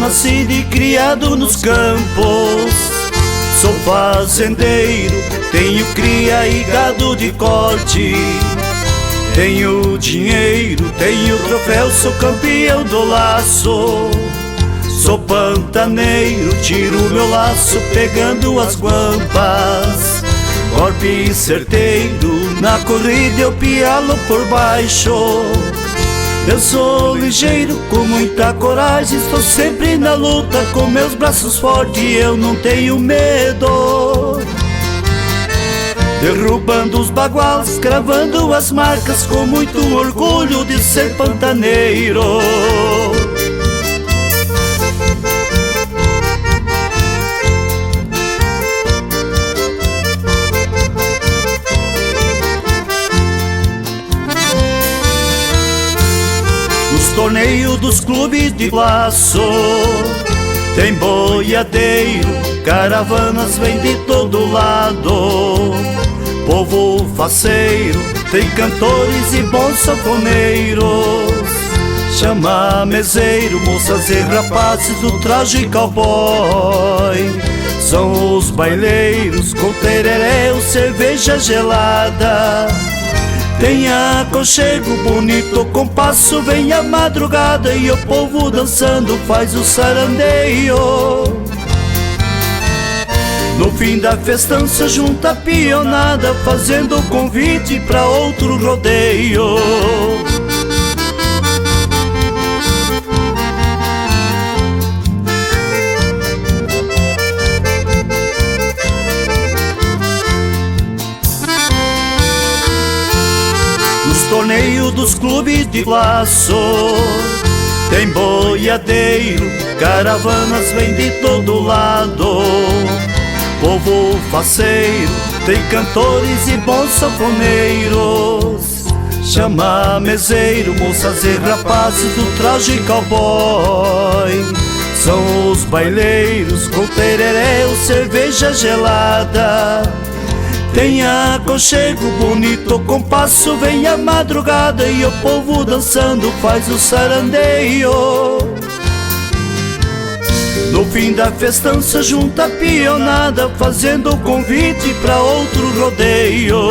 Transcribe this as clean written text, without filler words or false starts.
nascido e criado nos campos. Sou fazendeiro, tenho cria e gado de corte. Tenho dinheiro, tenho troféu, sou campeão do laço. Sou pantaneiro, tiro meu laço pegando as guampas. Golpe certeiro, na corrida eu pialo por baixo. Eu sou ligeiro, com muita coragem, estou sempre na luta. Com meus braços fortes eu não tenho medo. Derrubando os baguais, cravando as marcas, com muito orgulho de ser pantaneiro. Nos torneios dos clubes de laço tem boiadeiro, caravanas vêm de todo lado. Povo faceiro, tem cantores e bons sanfoneiros. Chama meseiro, moças e rapazes do traje cowboy. São os baileiros com tereré ou cerveja gelada. Tem aconchego bonito, compasso, vem a madrugada e o povo dançando faz o sarandeio. No fim da festança junta a pionada, fazendo convite pra outro rodeio. Nos torneios dos clubes de laço tem boiadeiro, caravanas vêm de todo lado. Povo faceiro, tem cantores e bons sanfoneiros. Chama meseiro, moças e rapazes do traje cowboy. São os baileiros com tereré ou cerveja gelada. Tem aconchego bonito, compasso, vem a madrugada e o povo dançando faz o sarandeio. No fim da festança junta a pionada, fazendo convite pra outro rodeio.